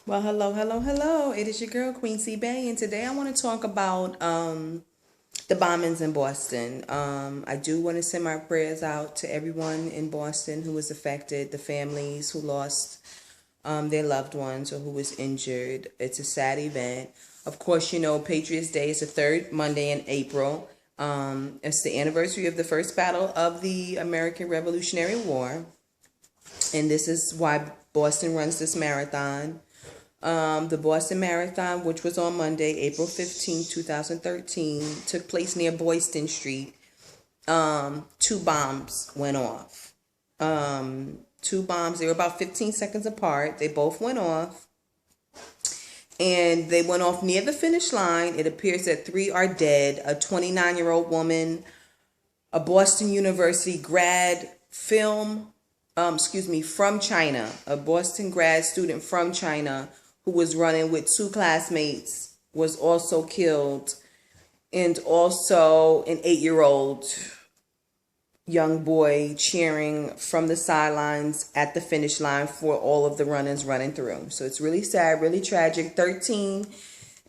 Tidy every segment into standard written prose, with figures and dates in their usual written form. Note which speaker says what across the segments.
Speaker 1: Well, hello, hello, hello. It is your girl, QueenCeeBEY, and today I want to talk about the bombings in Boston. I do want to send my prayers out to everyone in Boston who was affected, the families who lost their loved ones or who was injured. It's a sad event. Of course, you know, Patriots Day is the third Monday in April. It's the anniversary of the first battle of the American Revolutionary War, and this is why Boston runs this marathon. The Boston Marathon, which was on Monday, April 15th, 2013, took place near Boylston Street. Two bombs went off. Two bombs, they were about 15 seconds apart. They both went off. And they went off near the finish line. It appears that three are dead. A 29-year-old woman, a Boston University grad from China, a Boston grad student from China who was running with two classmates was also killed, and also an 8-year-old young boy cheering from the sidelines at the finish line for all of the runners running through. So it's really sad, really tragic. 13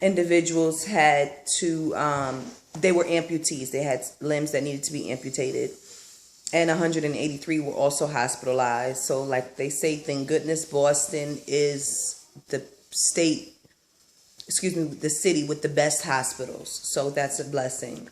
Speaker 1: individuals had to, they were amputees. They had limbs that needed to be amputated. And 183 were also hospitalized. So like they say, thank goodness Boston is the the city with the best hospitals. So that's a blessing.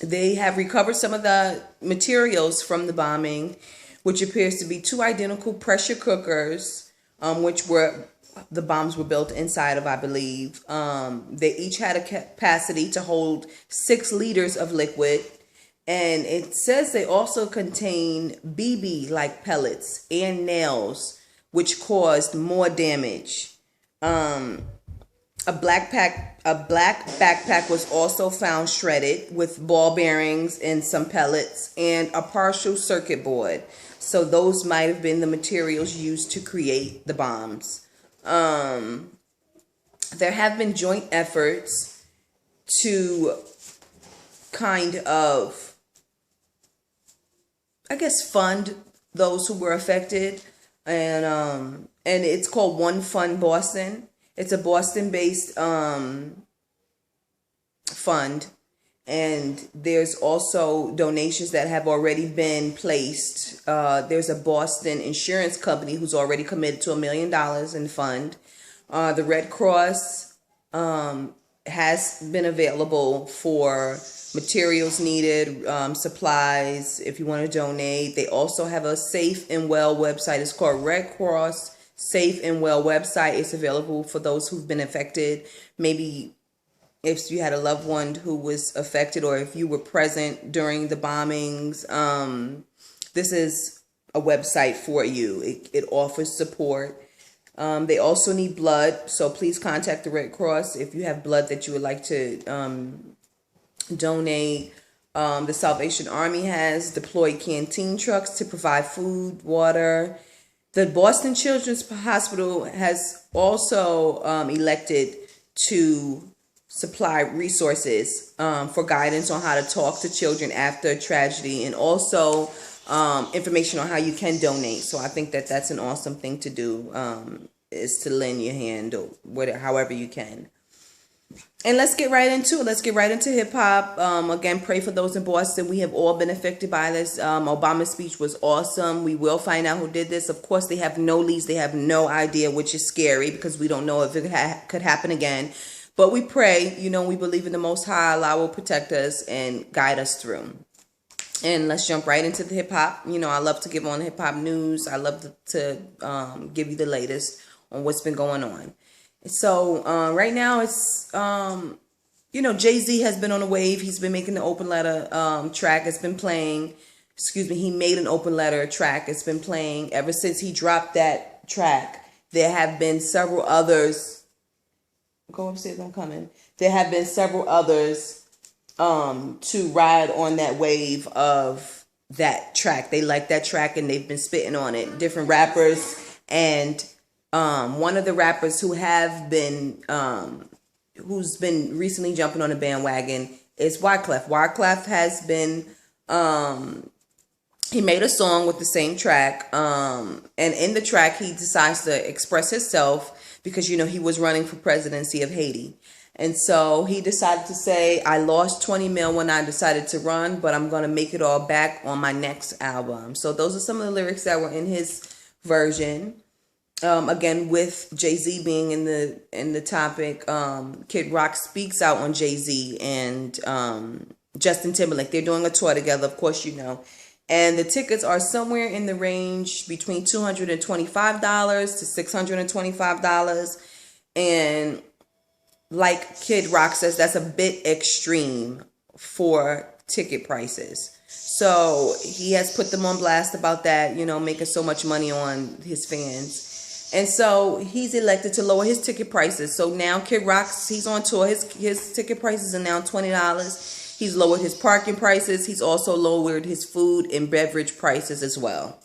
Speaker 1: They have recovered some of the materials from the bombing, which appears to be two identical pressure cookers, which were the bombs were built inside of, I believe. They each had a capacity to hold 6 liters of liquid. And it says they also contain BB-like pellets and nails, which caused more damage. A black backpack was also found shredded with ball bearings and some pellets and a partial circuit board. So those might have been the materials used to create the bombs. There have been joint efforts to kind of, I guess, fund those who were affected. And it's called One Fund Boston. It's a Boston-based fund, and there's also donations that have already been placed. There's a Boston insurance company who's already committed to $1 million in fund. The Red Cross has been available for materials needed, supplies, if you want to donate. They also have a Safe and Well website. It's called Red Cross Safe and Well website. It's available for those who've been affected. Maybe if you had a loved one who was affected, or if you were present during the bombings, this is a website for you. It offers support. They also need blood, so please contact the Red Cross if you have blood that you would like to donate. The Salvation Army has deployed canteen trucks to provide food, water. The Boston Children's Hospital has also elected to supply resources for guidance on how to talk to children after a tragedy, and also information on how you can donate. So I think that that's an awesome thing to do, is to lend your hand or whatever, however you can. And let's get right into it. Let's get right into hip hop. Again, pray for those in Boston. We have all been affected by this. Obama's speech was awesome. We will find out who did this. Of course, they have no leads. They have no idea, which is scary because we don't know if it could happen again. But we pray, you know, we believe in the Most High. Allah will protect us and guide us through. And let's jump right into the hip hop. You know, I love to give on hip hop news. I love to give you the latest on what's been going on. So right now it's, you know, Jay-Z has been on a wave. He's been making the open letter track. It's been playing. He made an open letter track. It's been playing ever since he dropped that track. There have been several others. Go upstairs, I'm coming. There have been several others to ride on that wave of that track. They like that track and they've been spitting on it. Different rappers, and one of the rappers who have been who's been recently jumping on the bandwagon is Wyclef. Wyclef has been he made a song with the same track. And in the track, he decides to express himself because, you know, he was running for presidency of Haiti. And so he decided to say, I lost 20 mil when I decided to run, but I'm going to make it all back on my next album. So those are some of the lyrics that were in his version. Again, with Jay-Z being in the topic, Kid Rock speaks out on Jay-Z and Justin Timberlake. They're doing a tour together, of course, you know. And the tickets are somewhere in the range between $225 to $625. And like Kid Rock says, that's a bit extreme for ticket prices. So he has put them on blast about that, you know, making so much money on his fans. And so he's elected to lower his ticket prices. So now Kid Rock, he's on tour. His ticket prices are now $20. He's lowered his parking prices. He's also lowered his food and beverage prices as well.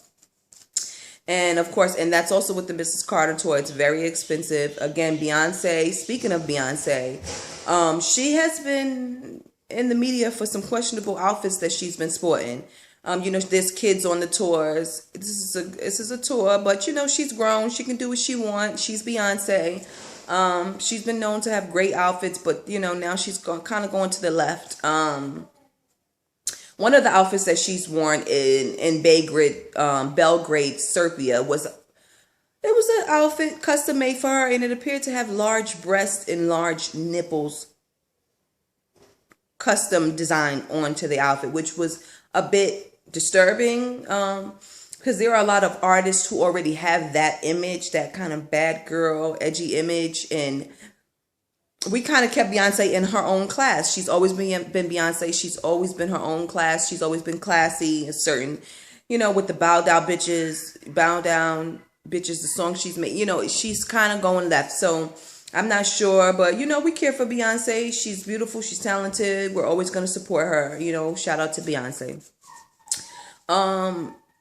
Speaker 1: And of course, and that's also with the Mrs. Carter tour. It's very expensive. Again, Beyonce, speaking of Beyonce, she has been in the media for some questionable outfits that she's been sporting. You know, there's kids on the tours. This is a tour, but you know, she's grown. She can do what she wants. She's Beyonce. She's been known to have great outfits, but you know, now she's kind of going to the left. One of the outfits that she's worn in Belgrade, Serbia was an outfit custom made for her, and it appeared to have large breasts and large nipples custom design onto the outfit, which was a bit disturbing, because there are a lot of artists who already have that image, that kind of bad girl, edgy image, and we kind of kept Beyonce in her own class. She's always been Beyonce. She's always been her own class. She's always been classy and certain, you know, with the bow down bitches, the song she's made, you know, she's kind of going left. So I'm not sure, but you know, we care for Beyonce. She's beautiful. She's talented. We're always going to support her. You know, shout out to Beyonce.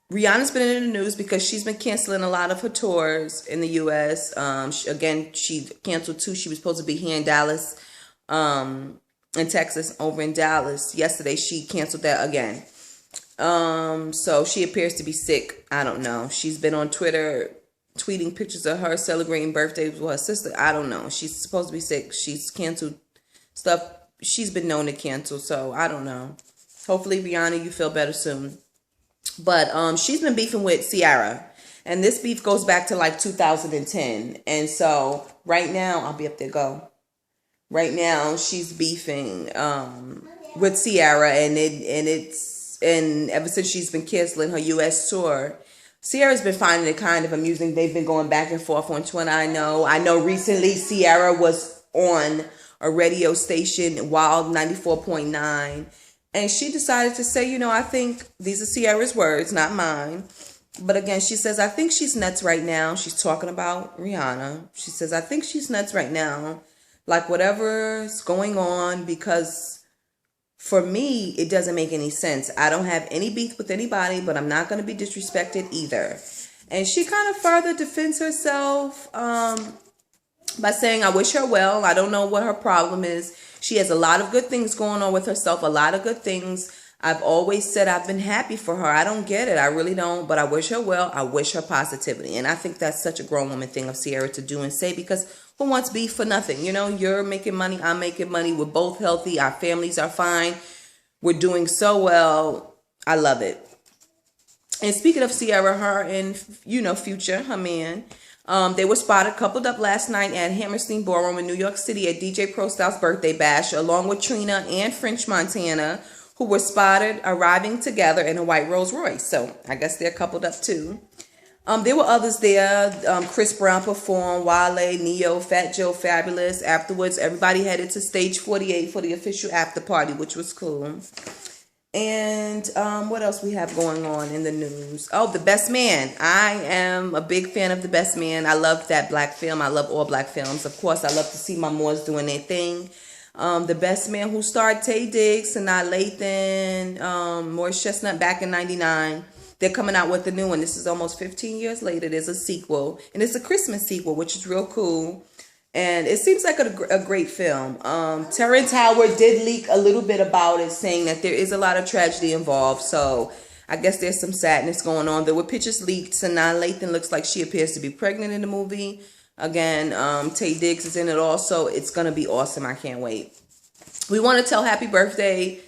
Speaker 1: Rihanna's been in the news because she's been canceling a lot of her tours in the U.S. She canceled 2. She was supposed to be here in Dallas, in Texas, over in Dallas. Yesterday, she canceled that again. So she appears to be sick. I don't know. She's been on Twitter tweeting pictures of her celebrating birthdays with her sister. I don't know. She's supposed to be sick. She's canceled stuff. She's been known to cancel, so I don't know. Hopefully, Rihanna, you feel better soon. But she's been beefing with Ciara, and this beef goes back to like 2010. And so right now, I'll be up there. Go. Right now, she's beefing with Ciara, and ever since she's been canceling her U.S. tour, Ciara's been finding it kind of amusing. They've been going back and forth on Twitter. I know. Recently, Ciara was on a radio station, Wild 94.9. And she decided to say, you know, I think these are Ciara's words, not mine. But again, she says, I think she's nuts right now. She's talking about Rihanna. She says, I think she's nuts right now. Like whatever's going on, because for me, it doesn't make any sense. I don't have any beef with anybody, but I'm not going to be disrespected either. And she kind of further defends herself by saying, I wish her well. I don't know what her problem is. She has a lot of good things going on with herself, a lot of good things. I've always said I've been happy for her. I don't get it. I really don't. But I wish her well. I wish her positivity. And I think that's such a grown woman thing of Ciara to do and say, because who wants beef for nothing? You know, you're making money. I'm making money. We're both healthy. Our families are fine. We're doing so well. I love it. And speaking of Ciara, her and, you know, Future, her man, they were spotted coupled up last night at Hammerstein Ballroom in New York City at DJ Pro Style's birthday bash, along with Trina and French Montana, who were spotted arriving together in a white Rolls Royce. So I guess they're coupled up too. There were others there. Chris Brown performed, Wale, Neo, Fat Joe, Fabulous. Afterwards, everybody headed to stage 48 for the official after party, which was cool. And what else we have going on in the news? Oh, The Best Man. I am a big fan of The Best Man. I love that black film. I love all black films. Of course, I love to see my Moors doing their thing. The Best Man, who starred Taye Diggs, Sanaa Lathan, Morris Chestnut back in 99. They're coming out with a new one. This is almost 15 years later. There's a sequel. And it's a Christmas sequel, which is real cool. And it seems like a great film. Terrence Howard did leak a little bit about it, saying that there is a lot of tragedy involved. So I guess there's some sadness going on. There were pictures leaked. Sanaa Lathan looks like she appears to be pregnant in the movie. Again, Tay Diggs is in it also. It's going to be awesome. I can't wait. We want to tell happy birthday.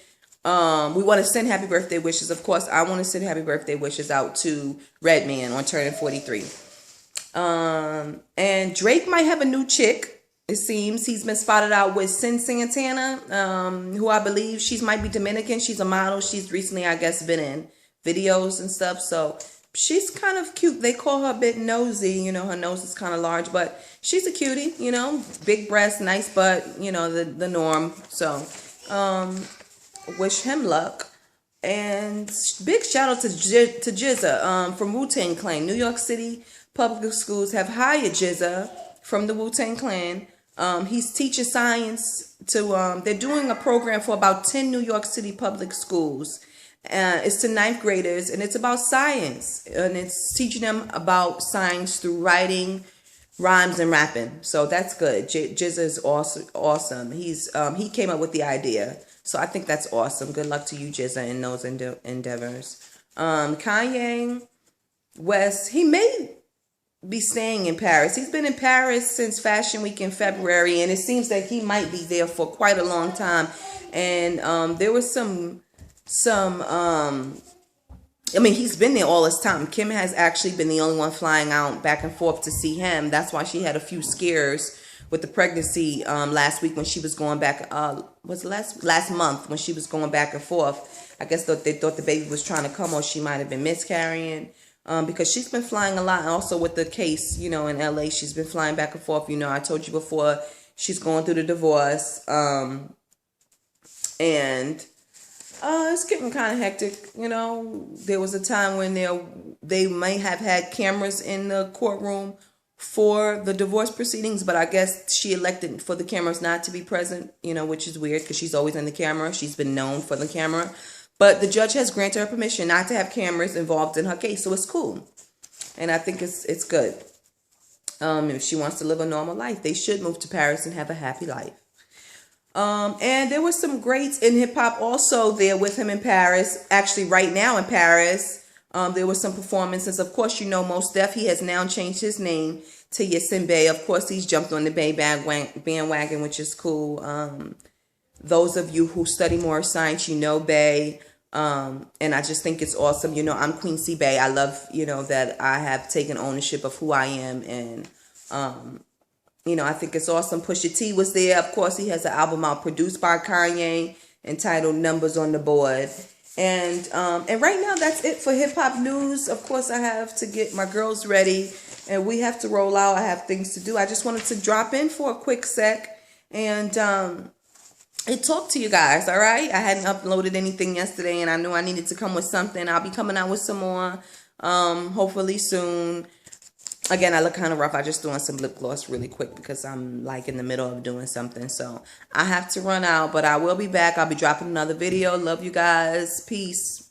Speaker 1: We want to send happy birthday wishes. Of course, I want to send happy birthday wishes out to Redman on turning 43. And Drake might have a new chick. It seems he's been spotted out with Sin Santana, who I believe she might be Dominican. She's a model. She's recently, I guess, been in videos and stuff. So she's kind of cute. They call her a bit nosy. You know, her nose is kind of large, but she's a cutie. You know, big breasts, nice butt. You know, the norm. So, wish him luck. And big shout out to GZA from Wu-Tang Clan. New York City public schools have hired GZA from the Wu-Tang Clan. He's teaching science to, they're doing a program for about 10 New York City public schools. It's to 9th graders, and it's about science. And it's teaching them about science through writing, rhymes, and rapping. So that's good. GZA is awesome. He came up with the idea. So I think that's awesome. Good luck to you, GZA, in those endeavors. Kanye West, he may be staying in Paris. He's been in Paris since Fashion Week in February, and it seems that he might be there for quite a long time. And there was I mean, he's been there all this time. Kim has actually been the only one flying out back and forth to see him. That's why she had a few scares with the pregnancy last week when she was going back. Was it last month when she was going back and forth? I guess they thought the baby was trying to come, or she might have been miscarrying. Because she's been flying a lot. And also with the case, you know, in LA, she's been flying back and forth. You know, I told you before, she's going through the divorce. And it's getting kind of hectic. You know, there was a time when they may have had cameras in the courtroom for the divorce proceedings, but I guess she elected for the cameras not to be present, you know, which is weird because she's always in the camera. She's been known for the camera. But the judge has granted her permission not to have cameras involved in her case, so it's cool. And I think it's good. If she wants to live a normal life, they should move to Paris and have a happy life. And there were some greats in hip-hop also there with him in Paris. Actually, right now in Paris, there were some performances. Of course, you know Mos Def. He has now changed his name to QueenCeeBEY. Of course, he's jumped on the Bey bandwagon, which is cool. Those of you who study more science, you know Bey. And I just think it's awesome. You know, I'm QueenCeeBEY. I love, you know, that I have taken ownership of who I am. And, you know, I think it's awesome. Pusha T was there. Of course, he has an album out produced by Kanye entitled Numbers on the Board. And right now, that's it for hip hop news. Of course, I have to get my girls ready and we have to roll out. I have things to do. I just wanted to drop in for a quick sec and talk to you guys, all right? I hadn't uploaded anything yesterday, and I knew I needed to come with something. I'll be coming out with some more, hopefully soon. Again, I look kind of rough. I just doing some lip gloss really quick because I'm, like, in the middle of doing something. So I have to run out, but I will be back. I'll be dropping another video. Love you guys. Peace.